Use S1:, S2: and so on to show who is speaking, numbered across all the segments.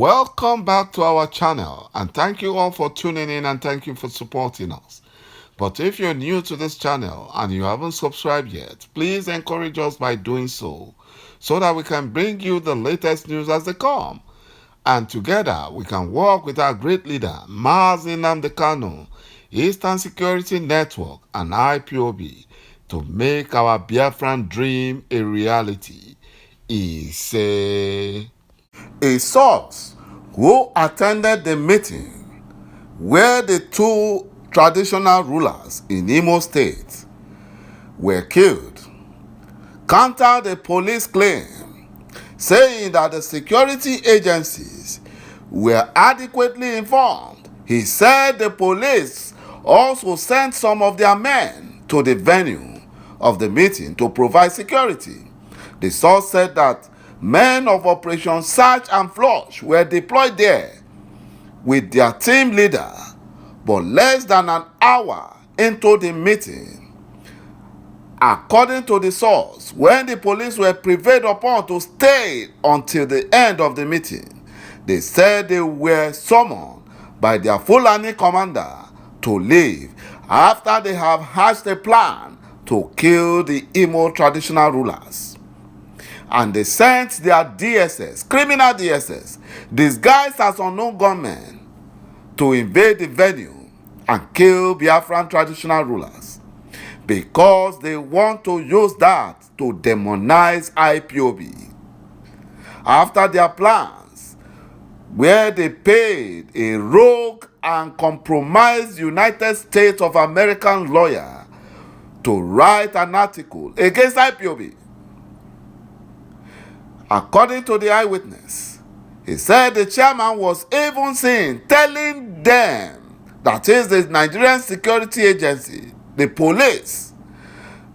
S1: Welcome back to our channel, and thank you all for tuning in and thank you for supporting us. But if you're new to this channel and you haven't subscribed yet, please encourage us by doing so that we can bring you the latest news as they come. And together we can work with our great leader, Mazi Nnamdi Kanu, Eastern Security Network, and IPOB to make our Biafran dream a reality. He said. A source who attended the meeting where the two traditional rulers in Imo State were killed countered the police claim, saying that the security agencies were adequately informed. He said the police also sent some of their men to the venue of the meeting to provide security. The source said that men of Operation Search and Flush were deployed there with their team leader, but less than an hour into the meeting, according to the source, when the police were prevailed upon to stay until the end of the meeting, they said they were summoned by their Fulani commander to leave after they have hatched a plan to kill the Imo traditional rulers. And they sent their DSS, criminal DSS, disguised as unknown gunmen, to invade the venue and kill Biafran traditional rulers because they want to use that to demonize IPOB. After their plans, where they paid a rogue and compromised United States of American lawyer to write an article against IPOB. According to the eyewitness, he said the chairman was even seen telling them, that is the Nigerian Security Agency, the police,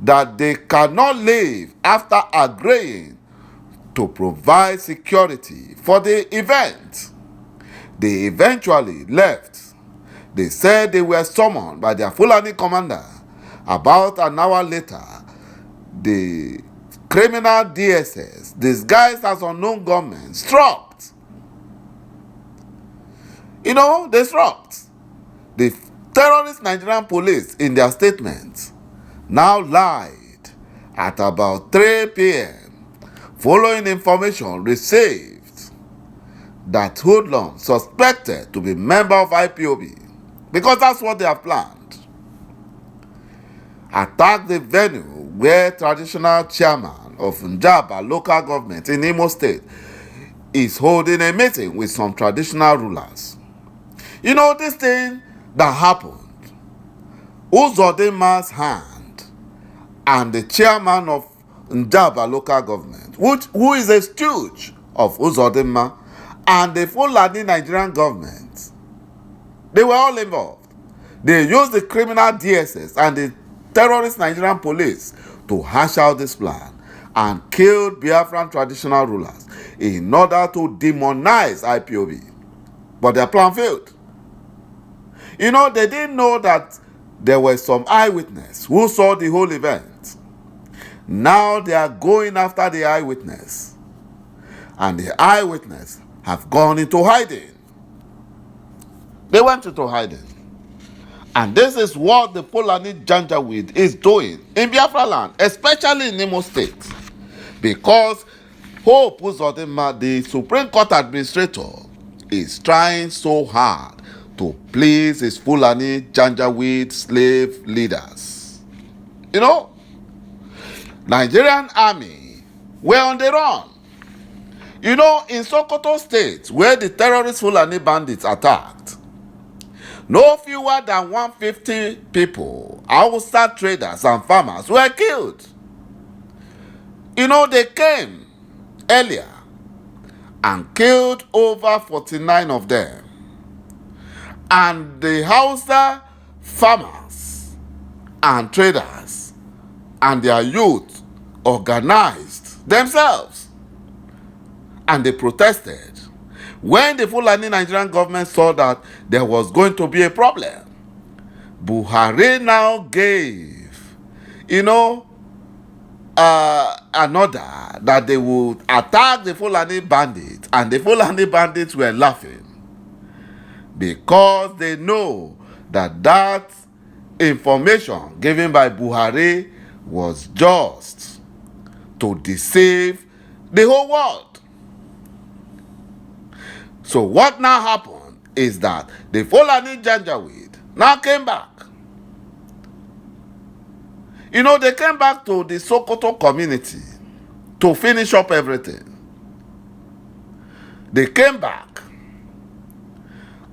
S1: that they cannot leave after agreeing to provide security for the event. They eventually left. They said they were summoned by their Fulani commander. About an hour later, the criminal DSS, disguised as unknown gunmen, struck. They struck. The terrorist Nigerian police, in their statement, now lied at about 3 p.m. following information received that hoodlums suspected to be member of IPOB, because that's what they have planned, attacked the venue where traditional chairman of Njaba local government in Imo State is holding a meeting with some traditional rulers. This thing that happened, ÇİİkiİİNG's hand and the chairman of Njaba local government, who is a stooge of ÇİİkiİİNG and the Fulani Nigerian government, they were all involved. They used the criminal DSS and the terrorist Nigerian police to hash out this plan and killed Biafran traditional rulers in order to demonize IPOB. But their plan failed. They didn't know that there were some eyewitnesses who saw the whole event. Now they are going after the eyewitness. And the eyewitness have gone into hiding. They went into hiding. And this is what the Fulani Janjaweed is doing in Biafra land, especially in Imo State. Because ÇİİkiİİNG, the Supreme Court administrator, is trying so hard to please his Fulani Janjaweed slave leaders. Nigerian army were on the run. In Sokoto State, where the terrorist Fulani bandits attacked, no fewer than 150 people, Hausa traders and farmers, were killed. They came earlier and killed over 49 of them. And the Hausa farmers and traders and their youth organized themselves. And they protested. When the Fulani Nigerian government saw that there was going to be a problem, Buhari now gave, another that they would attack the Fulani bandits, and the Fulani bandits were laughing because they know that that information given by Buhari was just to deceive the whole world. So what now happened is that the Fulani Janjaweed now came back. You know, they came back to the Sokoto community to finish up everything. They came back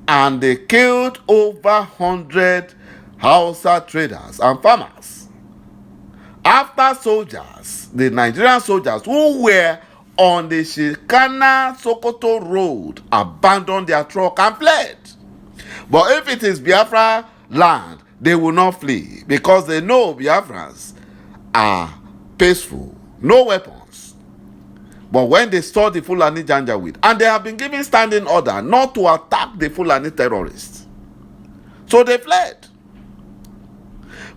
S1: and they killed over 100 Hausa traders and farmers. After soldiers, the Nigerian soldiers who were on the Shikana-Sokoto road abandoned their truck and fled. But if it is Biafra land, they will not flee because they know Biafrans are peaceful, no weapons. But when they saw the Fulani Janjaweed, and they have been given standing order not to attack the Fulani terrorists, so they fled.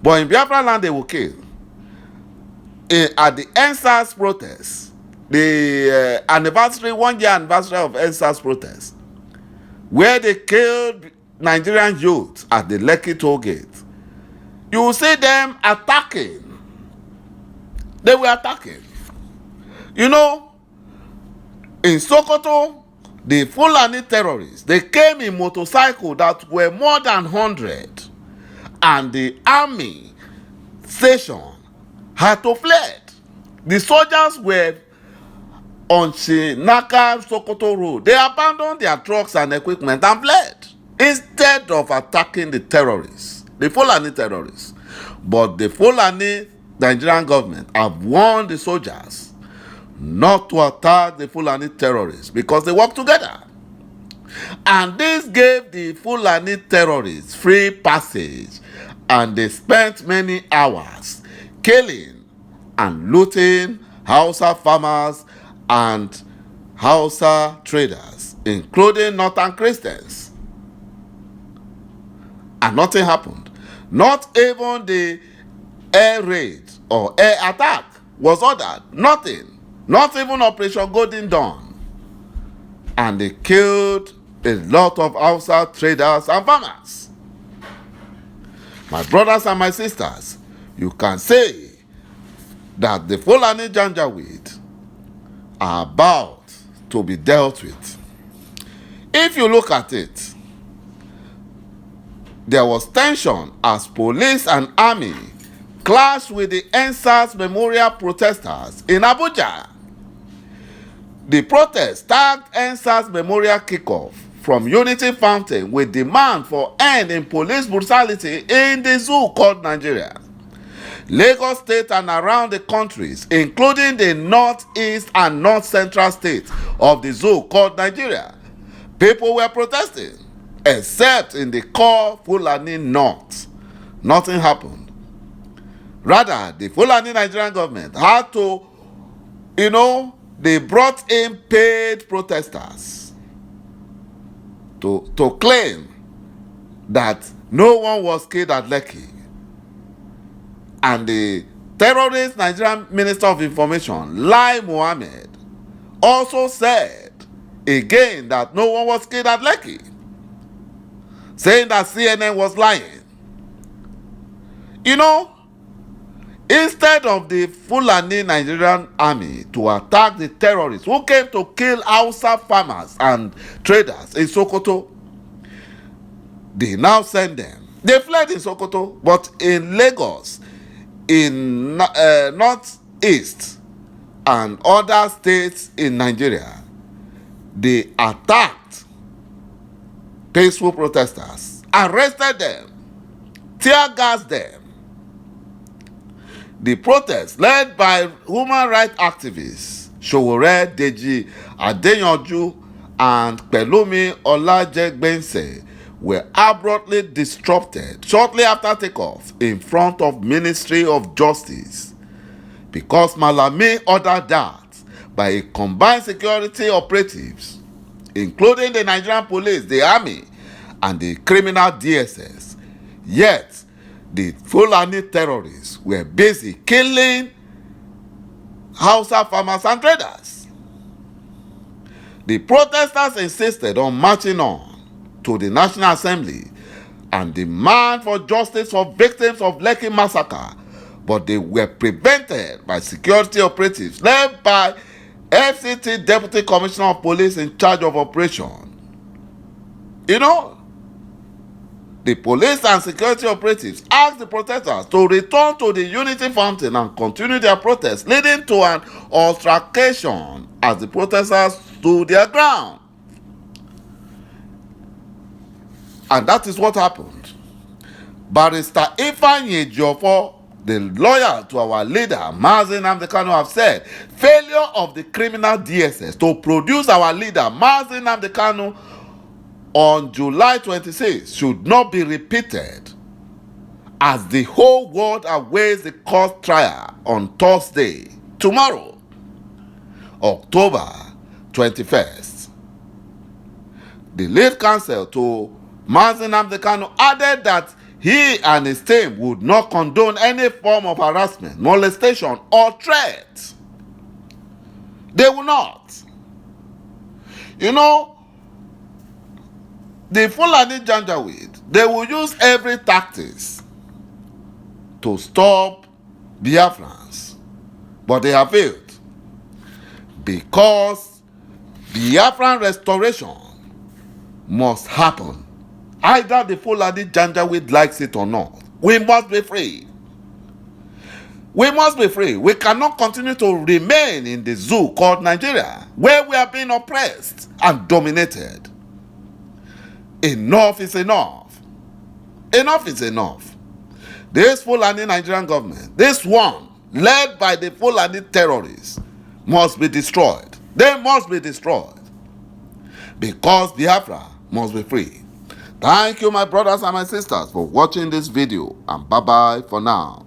S1: But in Biafra land, they will kill. At the NSAS protest, the anniversary, 1 year anniversary of NSAS protest, where they killed Nigerian youth at the Lekki toll gate, you will see them attacking. They were attacking. You know, in Sokoto, the Fulani terrorists, they came in motorcycles that were more than 100, and the army station had to fled. The soldiers were on Shinaka Sokoto road. They abandoned their trucks and equipment and fled instead of attacking the terrorists, the Fulani terrorists. But the Fulani Nigerian government have warned the soldiers not to attack the Fulani terrorists because they work together. And this gave the Fulani terrorists free passage, and they spent many hours killing and looting Hausa farmers and Hausa traders, including Northern Christians. And nothing happened. Not even the air raid or air attack was ordered. Nothing. Not even Operation Golden Dawn. And they killed a lot of Hausa traders and farmers. My brothers and my sisters, you can say that the Fulani Janjaweed are about to be dealt with. If you look at it, there was tension as police and army clashed with the NSAS memorial protesters in Abuja. The protest tagged NSAS memorial kickoff from Unity Fountain with demand for end in police brutality in the zoo called Nigeria. Lagos State and around the countries, including the northeast and north central states of the zoo called Nigeria, people were protesting, except in the core Fulani North. Nothing happened. Rather, the Fulani Nigerian government had to, they brought in paid protesters to claim that no one was killed at Lekki. And the terrorist Nigerian Minister of Information, Lai Mohammed, also said again that no one was killed at Lekki, saying that CNN was lying. Instead of the Fulani Nigerian army to attack the terrorists who came to kill Hausa farmers and traders in Sokoto, they now send them. They fled in Sokoto, but in Lagos, in northeast and other states in Nigeria, they attacked peaceful protesters, arrested them, tear gassed them. The protest, led by human rights activists Sowore Deji Adeyanju and Pelumi Olajegbensè, were abruptly disrupted shortly after takeoff in front of Ministry of Justice because Malami ordered that by a combined security operatives, including the Nigerian police, the army, and the criminal DSS. Yet, the Fulani terrorists were busy killing Hausa farmers and traders. The protesters insisted on marching on to the National Assembly and demand for justice for victims of Lekki massacre, but they were prevented by security operatives led by FCT Deputy Commissioner of Police in charge of operation. You know, the police and security operatives asked the protesters to return to the Unity Fountain and continue their protest, leading to an altercation as the protesters stood their ground. And that is what happened. Barrister ÇİİkiİÑG, the lawyer to our leader, Mazi Nnamdi Kanu, have said failure of the criminal DSS to produce our leader, Mazi Nnamdi Kanu, on July 26 should not be repeated, as the whole world awaits the court trial on Thursday, tomorrow, October 21st. The lead counsel to Mazi Nnamdi Kanu added that he and his team would not condone any form of harassment, molestation, or threat. They will not. You know, the Fulani Janjaweed, they will use every tactics to stop Biafrans, but they have failed, because Biafran restoration must happen. Either the Fulani Janjaweed likes it or not. We must be free. We must be free. We cannot continue to remain in the zoo called Nigeria, where we are being oppressed and dominated. Enough is enough. Enough is enough. This Fulani Nigerian government, this one led by the Fulani terrorists, must be destroyed. They must be destroyed, because Biafra must be free. Thank you, my brothers and my sisters, for watching this video, and bye-bye for now.